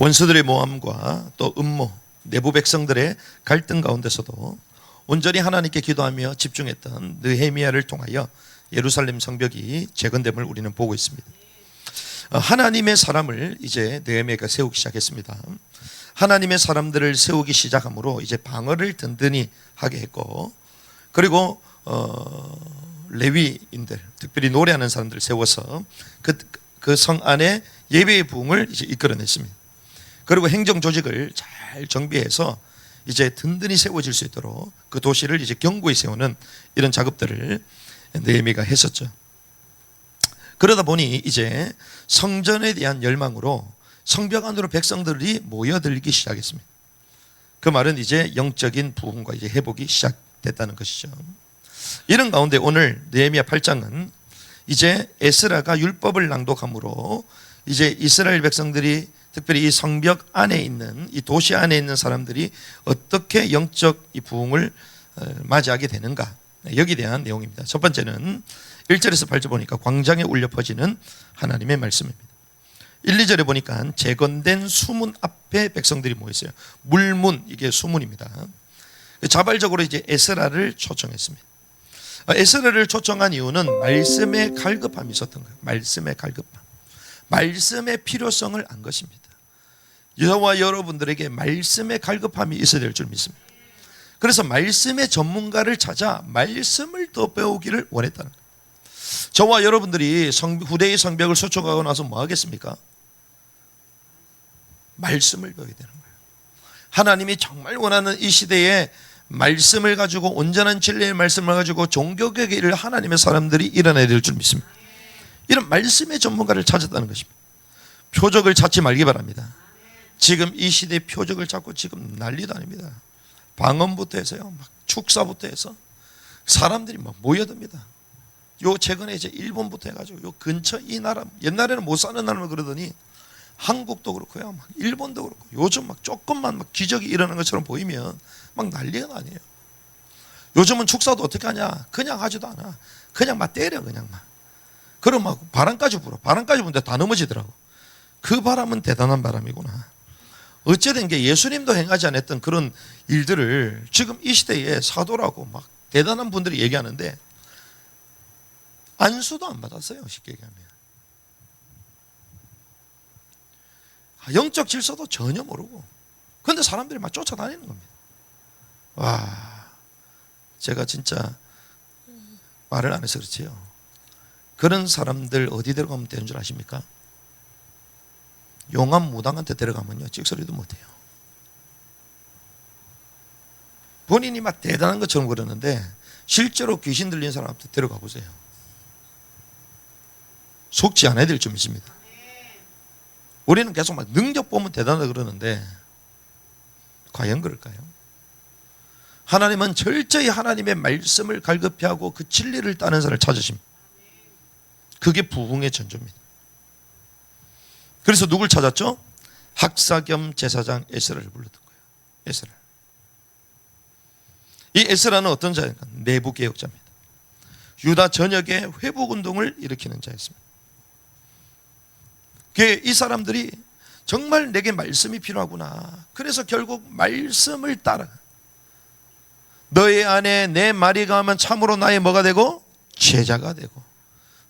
원수들의 모함과 또 음모, 내부 백성들의 갈등 가운데서도 온전히 하나님께 기도하며 집중했던 느헤미야를 통하여 예루살렘 성벽이 재건됨을 우리는 보고 있습니다. 하나님의 사람을 이제 느헤미야가 세우기 시작했습니다. 하나님의 사람들을 세우기 시작함으로 이제 방어를 든든히 하게 했고, 그리고 레위인들, 특별히 노래하는 사람들을 세워서 그 성 안에 예배의 부흥을 이제 이끌어냈습니다. 그리고 행정 조직을 잘 정비해서 이제 든든히 세워질 수 있도록 그 도시를 이제 견고히 세우는 이런 작업들을 느헤미야가 했었죠. 그러다 보니 이제 성전에 대한 열망으로 성벽 안으로 백성들이 모여들기 시작했습니다. 그 말은 이제 영적인 부흥과 이제 회복이 시작됐다는 것이죠. 이런 가운데 오늘 느헤미야 8장은 이제 에스라가 율법을 낭독함으로 이제 이스라엘 백성들이 특별히 이 성벽 안에 있는 이 도시 안에 있는 사람들이 어떻게 영적 이 부흥을 맞이하게 되는가, 여기에 대한 내용입니다. 첫 번째는 1절에서 8절 보니까 광장에 울려 퍼지는 하나님의 말씀입니다. 1, 2절에 보니까 재건된 수문 앞에 백성들이 모였어요. 물문, 이게 수문입니다. 자발적으로 이제 에스라를 초청했습니다. 에스라를 초청한 이유는 말씀의 갈급함이 있었던 거예요. 말씀의 갈급함, 말씀의 필요성을 안 것입니다. 저와 여러분들에게 말씀의 갈급함이 있어야 될 줄 믿습니다. 그래서 말씀의 전문가를 찾아 말씀을 더 배우기를 원했다는 거예요. 저와 여러분들이 후대의 성벽을 소축하고 나서 뭐 하겠습니까? 말씀을 배워야 되는 거예요. 하나님이 정말 원하는 이 시대에 말씀을 가지고, 온전한 진리의 말씀을 가지고 종교개혁의 일을 하나님의 사람들이 일어나야 될 줄 믿습니다. 이런 말씀의 전문가를 찾았다는 것입니다. 표적을 찾지 말기 바랍니다. 지금 이 시대의 표적을 찾고 지금 난리도 아닙니다. 방언부터 해서요, 막 축사부터 해서 사람들이 막 모여듭니다. 요 최근에 이제 일본부터 해가지고 요 근처 이 나라, 옛날에는 못 사는 나라로 그러더니 한국도 그렇고요, 막 일본도 그렇고, 요즘 막 조금만 막 기적이 일어나는 것처럼 보이면 막 난리가 아니에요. 요즘은 축사도 어떻게 하냐? 그냥 하지도 않아. 그냥 막 때려, 그냥 막. 그럼 막 바람까지 불어. 바람까지 부는데 다 넘어지더라고. 그 바람은 대단한 바람이구나. 어찌된 게 예수님도 행하지 않았던 그런 일들을 지금 이 시대에 사도라고 막 대단한 분들이 얘기하는데 안수도 안 받았어요, 쉽게 얘기하면. 영적 질서도 전혀 모르고. 그런데 사람들이 막 쫓아다니는 겁니다. 와, 제가 진짜 말을 안 해서 그렇지요. 그런 사람들 어디 들어가면 되는 줄 아십니까? 용암 무당한테 데려가면요, 찍소리도 못해요. 본인이 막 대단한 것처럼 그러는데 실제로 귀신 들린 사람한테 데려가 보세요. 속지 않아야 될 줄 믿습니다. 우리는 계속 막 능력 보면 대단하다 그러는데 과연 그럴까요? 하나님은 철저히 하나님의 말씀을 갈급해하고 그 진리를 따는 사람을 찾으십니다. 그게 부흥의 전조입니다. 그래서 누굴 찾았죠? 학사 겸 제사장 에스라를 불렀던 거예요. 에스라. 이 에스라는 어떤 자입니까? 내부 개혁자입니다. 유다 전역에 회복운동을 일으키는 자였습니다. 이 사람들이 정말 내게 말씀이 필요하구나. 그래서 결국 말씀을 따라, 너의 안에 내 말이 가면 참으로 나의 뭐가 되고? 제자가 되고,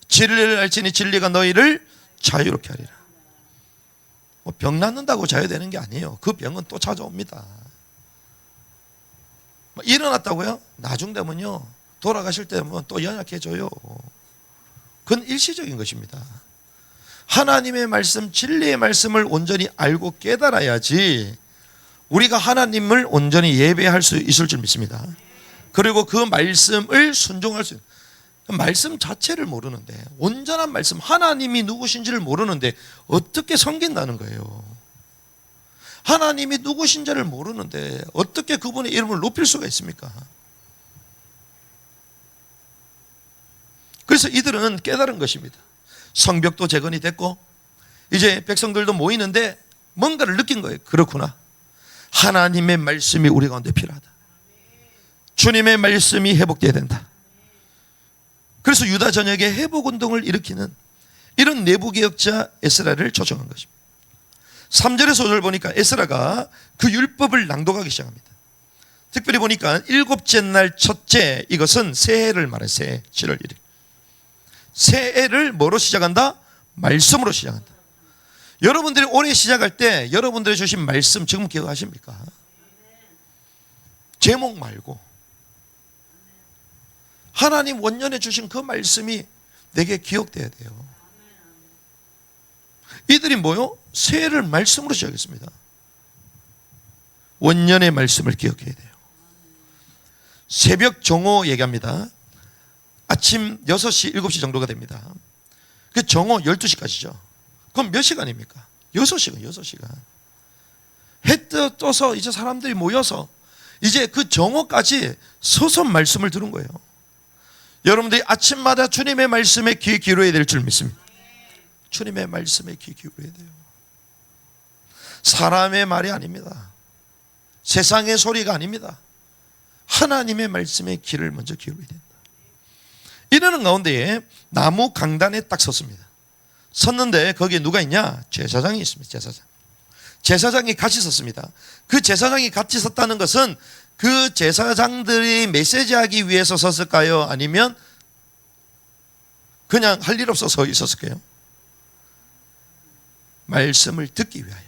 진리를 알지니 진리가 너희를 자유롭게 하리라. 병 낫는다고 자유되는 게 아니에요. 그 병은 또 찾아옵니다. 일어났다고요? 나중 되면요, 돌아가실 때면 또 연약해져요. 그건 일시적인 것입니다. 하나님의 말씀, 진리의 말씀을 온전히 알고 깨달아야지 우리가 하나님을 온전히 예배할 수 있을 줄 믿습니다. 그리고 그 말씀을 순종할 수 있는, 말씀 자체를 모르는데, 온전한 말씀, 하나님이 누구신지를 모르는데 어떻게 섬긴다는 거예요. 하나님이 누구신지를 모르는데 어떻게 그분의 이름을 높일 수가 있습니까? 그래서 이들은 깨달은 것입니다. 성벽도 재건이 됐고 이제 백성들도 모이는데 뭔가를 느낀 거예요. 그렇구나, 하나님의 말씀이 우리 가운데 필요하다. 주님의 말씀이 회복돼야 된다. 그래서 유다 전역에 회복운동을 일으키는 이런 내부개혁자 에스라를 초청한 것입니다. 3절의 소절 보니까 에스라가 그 율법을 낭독하기 시작합니다. 특별히 보니까 일곱째 날 첫째, 이것은 새해를 말해. 새해 7월 1일. 새해를 뭐로 시작한다? 말씀으로 시작한다. 여러분들이 올해 시작할 때 여러분들이 주신 말씀 지금 기억하십니까? 제목 말고 하나님 원년에 주신 그 말씀이 내게 기억돼야 돼요. 이들이 뭐요? 새해를 말씀으로 시작했습니다. 원년의 말씀을 기억해야 돼요. 새벽 정오 얘기합니다. 아침 6시, 7시 정도가 됩니다. 그 정오 12시까지죠. 그럼 몇 시간입니까? 6시간, 6시간. 해 떠서 이제 사람들이 모여서 이제 그 정오까지 서서 말씀을 들은 거예요. 여러분들이 아침마다 주님의 말씀에 귀 기울여야 될 줄 믿습니다. 주님의 말씀에 귀 기울여야 돼요. 사람의 말이 아닙니다. 세상의 소리가 아닙니다. 하나님의 말씀에 귀를 먼저 기울여야 된다. 이러는 가운데에 나무 강단에 딱 섰습니다. 섰는데 거기에 누가 있냐? 제사장이 있습니다. 제사장이 같이 섰습니다. 그 제사장이 같이 섰다는 것은 그 제사장들이 메시지하기 위해서 섰을까요? 아니면 그냥 할 일 없어서 서 있었을까요? 말씀을 듣기 위하여.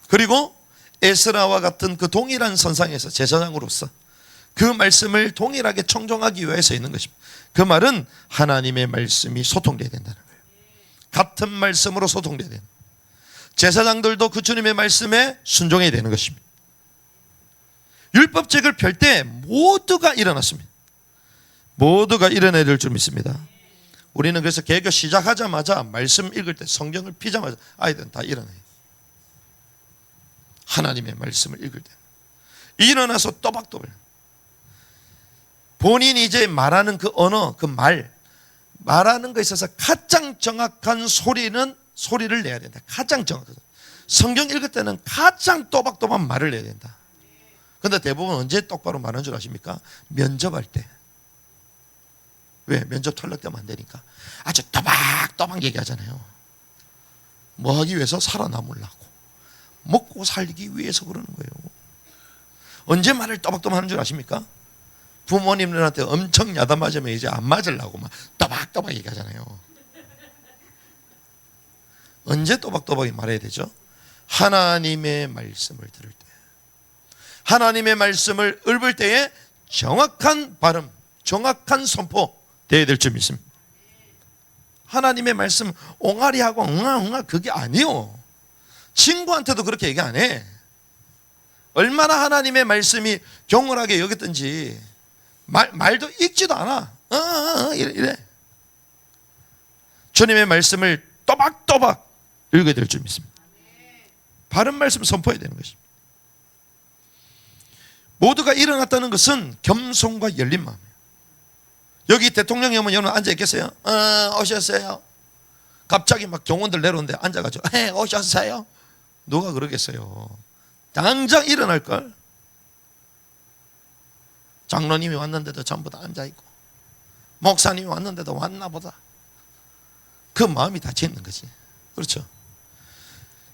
그리고 에스라와 같은 그 동일한 선상에서 제사장으로서 그 말씀을 동일하게 청종하기 위해서 있는 것입니다. 그 말은 하나님의 말씀이 소통되어야 된다는 거예요. 같은 말씀으로 소통되어야 된다. 제사장들도 그 주님의 말씀에 순종해야 되는 것입니다. 율법책을 펼 때 모두가 일어났습니다. 모두가 일어나야 될 줄 믿습니다. 우리는 그래서 개교 시작하자마자 말씀 읽을 때 성경을 피자마자 아이들은 다 일어나요. 하나님의 말씀을 읽을 때 일어나서 또박또박 본인이 이제 말하는 그 언어, 그 말하는 것에 있어서 가장 정확한 소리를 내야 된다. 가장 정확한. 성경 읽을 때는 가장 또박또박 말을 내야 된다. 그런데 대부분 언제 똑바로 말하는 줄 아십니까? 면접할 때. 왜? 면접 탈락되면 안 되니까 아주 또박또박 얘기하잖아요. 뭐 하기 위해서? 살아남으려고, 먹고 살기 위해서 그러는 거예요. 언제 말을 또박또박 하는 줄 아십니까? 부모님들한테 엄청 야단 맞으면 이제 안 맞으려고 막 또박또박 얘기하잖아요. 언제 또박또박 말해야 되죠? 하나님의 말씀을 들을 때, 하나님의 말씀을 읊을 때에 정확한 발음, 정확한 선포 되어야 될 줄 믿습니다. 하나님의 말씀 옹알이하고 엉아엉아 그게 아니요. 친구한테도 그렇게 얘기 안 해. 얼마나 하나님의 말씀이 경홀하게 여겼든지 말도 읽지도 않아. 이래. 주님의 말씀을 또박또박 읽어야 될 줄 믿습니다. 바른 말씀 선포해야 되는 것입니다. 모두가 일어났다는 것은 겸손과 열린 마음이에요. 여기 대통령이 오면 여러분 앉아 있겠어요? 오셨어요. 갑자기 막 경호원들 내려오는데 앉아가지고 오셨어요. 누가 그러겠어요? 당장 일어날걸. 장로님이 왔는데도 전부 다 앉아있고 목사님이 왔는데도 왔나 보다. 그 마음이 닫혀 있는 거지. 그렇죠?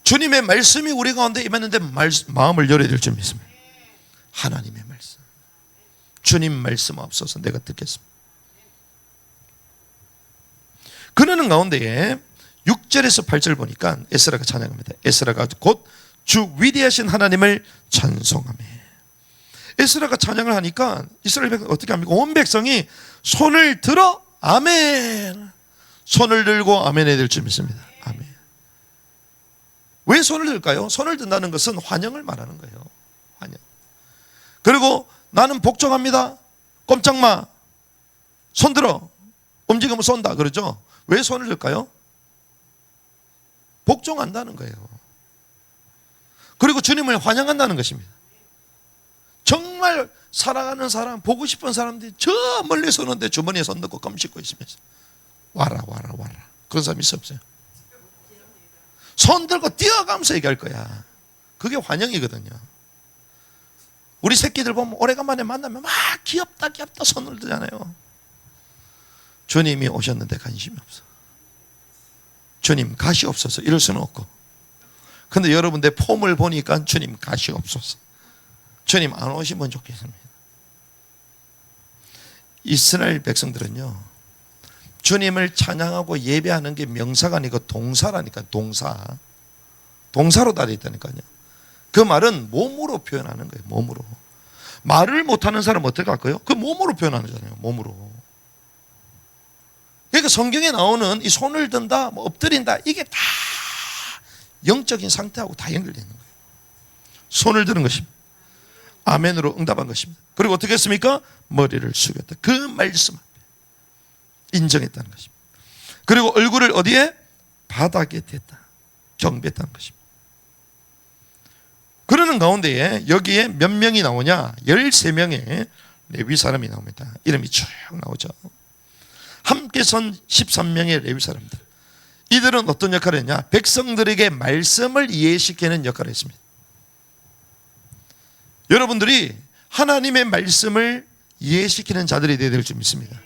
주님의 말씀이 우리 가운데 임했는데 마음을 열어야 될 줄 믿습니다. 하나님의 말씀, 주님 말씀 앞서서 내가 듣겠습니다. 그러는 가운데에 6절에서 8절 보니까 에스라가 찬양합니다. 에스라가 곧 주 위대하신 하나님을 찬송하며. 에스라가 찬양을 하니까 이스라엘 백성 어떻게 합니까? 온 백성이 손을 들어 아멘. 손을 들고 아멘 해야 될 줄 믿습니다. 아멘. 왜 손을 들까요? 손을 든다는 것은 환영을 말하는 거예요. 환영. 그리고 나는 복종합니다. 꼼짝 마. 손 들어. 움직이면 쏜다. 그러죠? 왜 손을 들까요? 복종한다는 거예요. 그리고 주님을 환영한다는 것입니다. 정말 사랑하는 사람, 보고 싶은 사람들이 저 멀리서 오는데 주머니에 손 넣고 껌 씹고 있으면서 와라. 그런 사람 있어 없어요? 손 들고 뛰어가면서 얘기할 거야. 그게 환영이거든요. 우리 새끼들 보면 오래간만에 만나면 막 귀엽다 손을 들잖아요. 주님이 오셨는데 관심이 없어. 주님 가시옵소서 이럴 수는 없고, 근데 여러분들 폼을 보니까 주님 가시옵소서, 주님 안 오시면 좋겠습니다. 이스라엘 백성들은요, 주님을 찬양하고 예배하는 게 명사가 아니고 동사라니까. 동사로 달려 있다니까요. 그 말은 몸으로 표현하는 거예요. 몸으로. 말을 못하는 사람 어떻게 할까요? 그 몸으로 표현하는 거잖아요. 몸으로. 그러니까 성경에 나오는 이 손을 든다, 뭐 엎드린다, 이게 다 영적인 상태하고 다 연결되어 있는 거예요. 손을 드는 것입니다. 아멘으로 응답한 것입니다. 그리고 어떻게 했습니까? 머리를 숙였다. 그 말씀 앞에 인정했다는 것입니다. 그리고 얼굴을 어디에? 바닥에 댔다. 경배했다는 것입니다. 그러는 가운데에 여기에 몇 명이 나오냐? 13명의 레위 사람이 나옵니다. 이름이 쭉 나오죠. 함께 선 13명의 레위 사람들. 이들은 어떤 역할을 했냐? 백성들에게 말씀을 이해시키는 역할을 했습니다. 여러분들이 하나님의 말씀을 이해시키는 자들이 되어야 될 줄 믿습니다.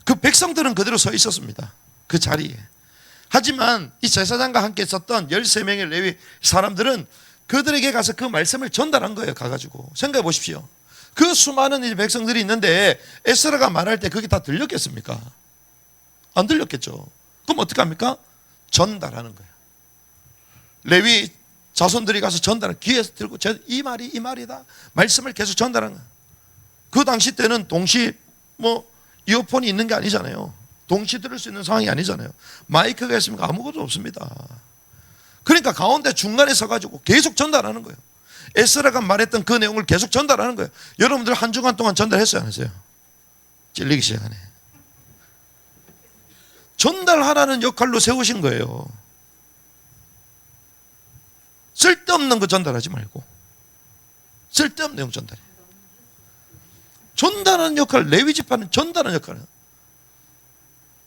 그 백성들은 그대로 서 있었습니다. 그 자리에. 하지만 이 제사장과 함께 있었던 13명의 레위 사람들은 그들에게 가서 그 말씀을 전달한 거예요. 가가지고 생각해 보십시오. 그 수많은 이제 백성들이 있는데 에스라가 말할 때 그게 다 들렸겠습니까? 안 들렸겠죠. 그럼 어떻게 합니까? 전달하는 거예요. 레위 자손들이 가서 전달을 귀에서 들고, 이 말이 이 말이다, 말씀을 계속 전달하는 거예요. 그 당시 때는 동시 이어폰이 있는 게 아니잖아요. 동시 들을 수 있는 상황이 아니잖아요. 마이크가 있습니까? 아무것도 없습니다. 그러니까 가운데 중간에 서가지고 계속 전달하는 거예요. 에스라가 말했던 그 내용을 계속 전달하는 거예요. 여러분들 한 주간 동안 전달했어요, 안 했어요? 찔리기 시작하네. 전달하라는 역할로 세우신 거예요. 쓸데없는 거 전달하지 말고 쓸데없는 내용 전달해. 전달하는 역할, 레위 지파는 전달하는 역할은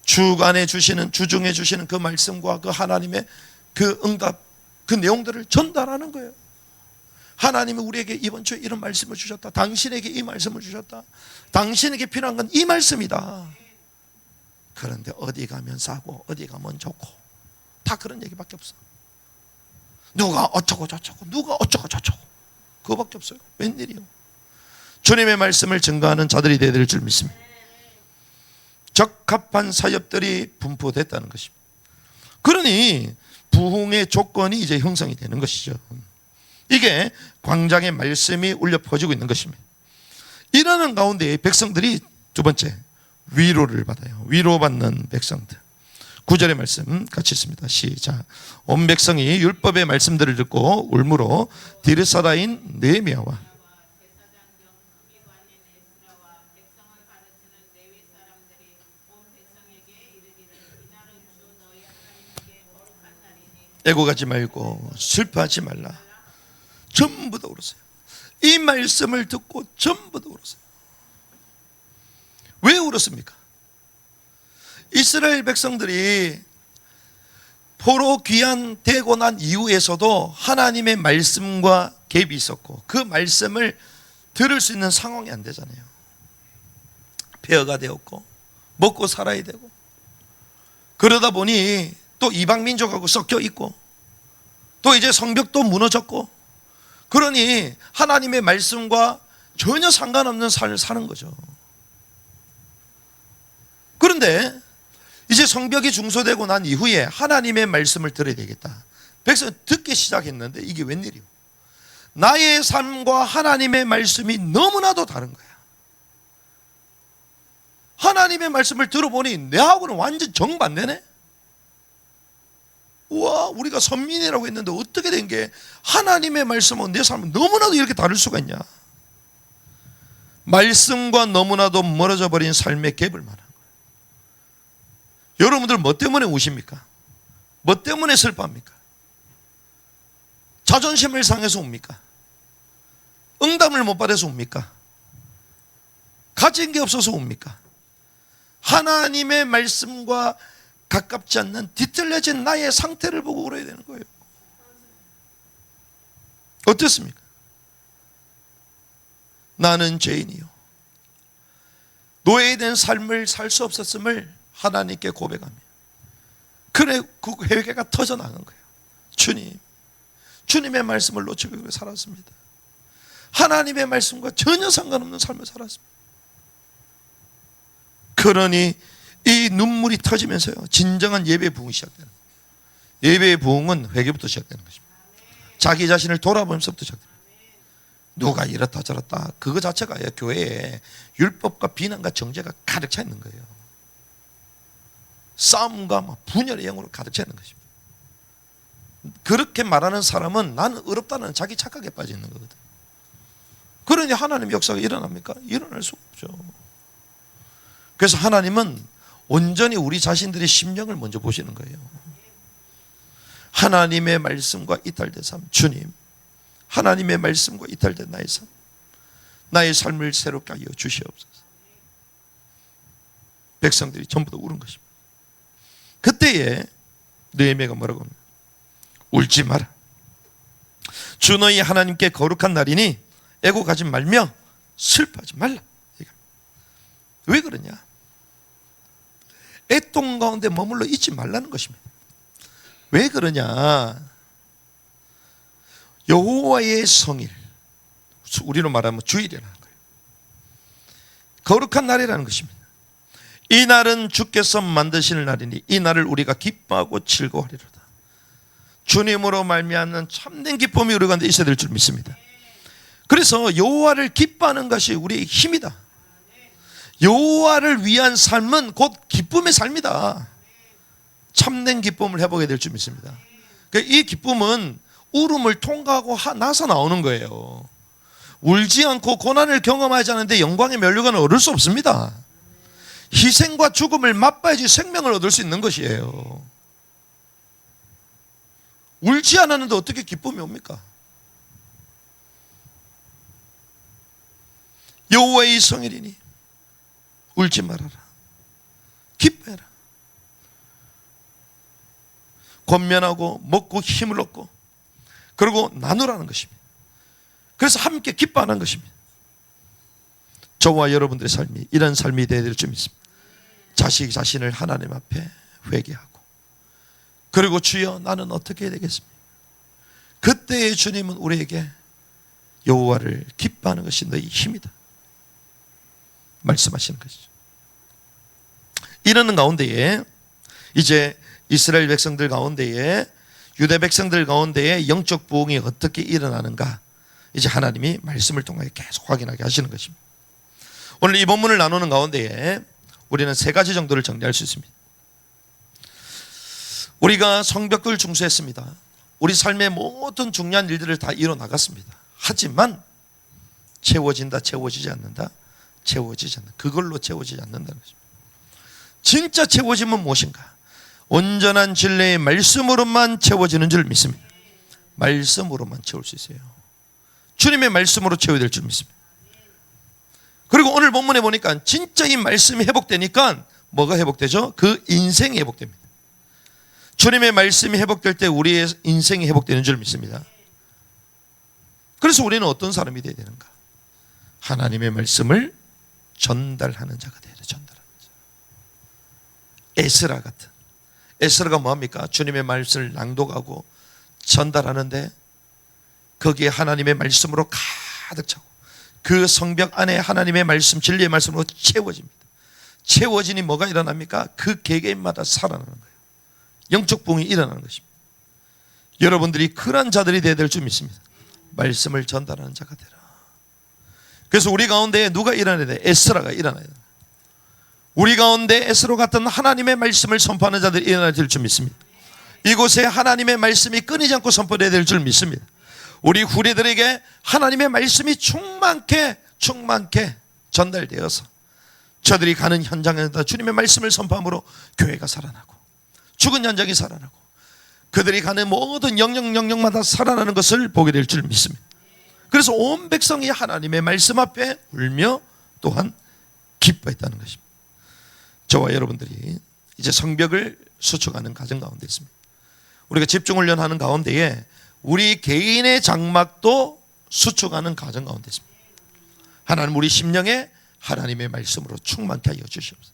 주간에 주시는, 주중에 주시는 그 말씀과 그 하나님의 그 응답, 그 내용들을 전달하는 거예요. 하나님이 우리에게 이번 주에 이런 말씀을 주셨다. 당신에게 이 말씀을 주셨다. 당신에게 필요한 건 이 말씀이다. 그런데 어디 가면 싸고 어디 가면 좋고 다 그런 얘기밖에 없어. 누가 어쩌고 저쩌고, 누가 어쩌고 저쩌고, 그거밖에 없어요. 웬일이요? 주님의 말씀을 증거하는 자들이 되어야 될 줄 믿습니다. 적합한 사역들이 분포됐다는 것입니다. 그러니 부흥의 조건이 이제 형성이 되는 것이죠. 이게 광장의 말씀이 울려 퍼지고 있는 것입니다. 이러는 가운데 백성들이 두 번째, 위로를 받아요. 위로받는 백성들. 9절의 말씀 같이 있습니다. 시작. 온 백성이 율법의 말씀들을 듣고 울므로 디르사라인 느헤미야와 애고가지 말고 슬퍼하지 말라. 전부 다 울었어요. 이 말씀을 듣고 전부 다 울었어요. 왜 울었습니까? 이스라엘 백성들이 포로 귀환되고 난 이후에서도 하나님의 말씀과 갭이 있었고 그 말씀을 들을 수 있는 상황이 안 되잖아요. 폐허가 되었고 먹고 살아야 되고, 그러다 보니 또 이방 민족하고 섞여 있고 또 이제 성벽도 무너졌고, 그러니 하나님의 말씀과 전혀 상관없는 삶을 사는 거죠. 그런데 이제 성벽이 중소되고 난 이후에 하나님의 말씀을 들어야 되겠다. 백성은 듣기 시작했는데 이게 웬일이요? 나의 삶과 하나님의 말씀이 너무나도 다른 거야. 하나님의 말씀을 들어보니 내하고는 완전 정반대네. 우와, 우리가 선민이라고 했는데 어떻게 된 게 하나님의 말씀은 내 삶은 너무나도 이렇게 다를 수가 있냐. 말씀과 너무나도 멀어져 버린 삶의 갭을 말하는 거예요. 여러분들 뭐 때문에 우십니까? 뭐 때문에 슬퍼합니까? 자존심을 상해서 웁니까? 응답을 못 받아서 웁니까? 가진 게 없어서 웁니까? 하나님의 말씀과 가깝지 않는 뒤틀려진 나의 상태를 보고 울어야 되는 거예요. 어떻습니까? 나는 죄인이요, 노예된 삶을 살 수 없었음을 하나님께 고백하며 그래, 그 회개가 터져 나간 거예요. 주님의 말씀을 놓치고 살았습니다. 하나님의 말씀과 전혀 상관없는 삶을 살았습니다. 그러니 이 눈물이 터지면서요, 진정한 예배의 부흥이 시작되는 거예요. 예배의 부흥은 회개부터 시작되는 것입니다. 자기 자신을 돌아보면서부터 시작됩니다. 누가 이렇다 저렇다, 그거 자체가 교회에 율법과 비난과 정죄가 가득 차 있는 거예요. 싸움과 분열의 영으로 가득 차 있는 것입니다. 그렇게 말하는 사람은 나는 의롭다는 자기 착각에 빠져 있는 거거든. 그러니 하나님 역사가 일어납니까? 일어날 수가 없죠. 그래서 하나님은 온전히 우리 자신들의 심령을 먼저 보시는 거예요. 하나님의 말씀과 이탈된 삶, 주님, 하나님의 말씀과 이탈된 나의 삶, 나의 삶을 새롭게 하여 주시옵소서. 백성들이 전부 다 우는 것입니다. 그때에 느헤미야가 뭐라고 합니까? 울지 마라. 주 너희 하나님께 거룩한 날이니 애곡하지 말며 슬퍼하지 말라. 왜 그러냐? 애통 가운데 머물러 있지 말라는 것입니다. 왜 그러냐? 여호와의 성일, 우리로 말하면 주일이라는 거예요. 거룩한 날이라는 것입니다. 이 날은 주께서 만드시는 날이니 이 날을 우리가 기뻐하고 즐거워하리로다. 주님으로 말미암는 참된 기쁨이 우리 가운데 있어야 될 줄 믿습니다. 그래서 여호와를 기뻐하는 것이 우리의 힘이다. 여호와를 위한 삶은 곧 기쁨의 삶이다. 참된 기쁨을 해보게 될 줄 믿습니다. 이 기쁨은 울음을 통과하고 나서 나오는 거예요. 울지 않고 고난을 경험하지 않는데 영광의 면류관을 얻을 수 없습니다. 희생과 죽음을 맛봐야지 생명을 얻을 수 있는 것이에요. 울지 않았는데 어떻게 기쁨이 옵니까? 여호와의 성일이니 울지 말아라. 기뻐해라. 권면하고 먹고 힘을 얻고 그리고 나누라는 것입니다. 그래서 함께 기뻐하는 것입니다. 저와 여러분들의 삶이 이런 삶이 되어야 될 줄 믿습니다. 자신을 하나님 앞에 회개하고 그리고 주여 나는 어떻게 해야 되겠습니까? 그때의 주님은 우리에게 여호와를 기뻐하는 것이 너희 힘이다 말씀하시는 것이죠. 이러는 가운데에 이제 이스라엘 백성들 가운데에 유대 백성들 가운데에 영적 부흥이 어떻게 일어나는가 이제 하나님이 말씀을 통하여 계속 확인하게 하시는 것입니다. 오늘 이 본문을 나누는 가운데에 우리는 세 가지 정도를 정리할 수 있습니다. 우리가 성벽을 중수했습니다. 우리 삶의 모든 중요한 일들을 다 이뤄나갔습니다. 하지만 채워진다, 채워지지 않는다, 채워지지 않는다. 그걸로 채워지지 않는다는 것입니다. 진짜 채워짐은 무엇인가? 온전한 진리의 말씀으로만 채워지는 줄 믿습니다. 말씀으로만 채울 수 있어요. 주님의 말씀으로 채워야 될 줄 믿습니다. 그리고 오늘 본문에 보니까 진짜 이 말씀이 회복되니까 뭐가 회복되죠? 그 인생이 회복됩니다. 주님의 말씀이 회복될 때 우리의 인생이 회복되는 줄 믿습니다. 그래서 우리는 어떤 사람이 되어야 되는가? 하나님의 말씀을 전달하는 자가 되어야 돼요. 전달하는 자. 에스라 같은. 에스라가 뭐합니까? 주님의 말씀을 낭독하고 전달하는데 거기에 하나님의 말씀으로 가득 차고 그 성벽 안에 하나님의 말씀, 진리의 말씀으로 채워집니다. 채워지니 뭐가 일어납니까? 그 개개인마다 살아나는 거예요. 영적 부흥이 일어나는 것입니다. 여러분들이 그런 자들이 되어야 될 줄 믿습니다. 말씀을 전달하는 자가 되라. 그래서 우리 가운데 누가 일어나야 돼? 에스라가 일어나야 돼. 우리 가운데 에스라 같은 하나님의 말씀을 선포하는 자들이 일어나야 될 줄 믿습니다. 이곳에 하나님의 말씀이 끊이지 않고 선포되어야 될 줄 믿습니다. 우리 후대들에게 하나님의 말씀이 충만케 전달되어서 저들이 가는 현장에다 주님의 말씀을 선포함으로 교회가 살아나고 죽은 현장이 살아나고 그들이 가는 모든 영역마다 살아나는 것을 보게 될 줄 믿습니다. 그래서 온 백성이 하나님의 말씀 앞에 울며 또한 기뻐했다는 것입니다. 저와 여러분들이 이제 성벽을 수축하는 과정 가운데 있습니다. 우리가 집중훈련하는 가운데에 우리 개인의 장막도 수축하는 과정 가운데 있습니다. 하나님 우리 심령에 하나님의 말씀으로 충만케 하여 주시옵소서.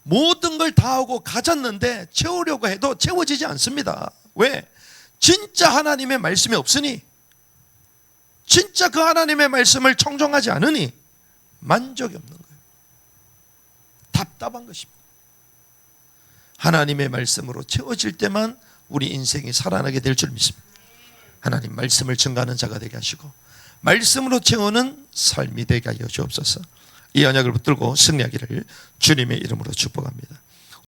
모든 걸 다 하고 가졌는데 채우려고 해도 채워지지 않습니다. 왜? 진짜 하나님의 말씀이 없으니, 진짜 그 하나님의 말씀을 청종하지 않으니 만족이 없는 거예요. 답답한 것입니다. 하나님의 말씀으로 채워질 때만 우리 인생이 살아나게 될 줄 믿습니다. 하나님 말씀을 증거하는 자가 되게 하시고 말씀으로 채우는 삶이 되게 하여 주옵소서. 이 언약을 붙들고 승리하기를 주님의 이름으로 축복합니다.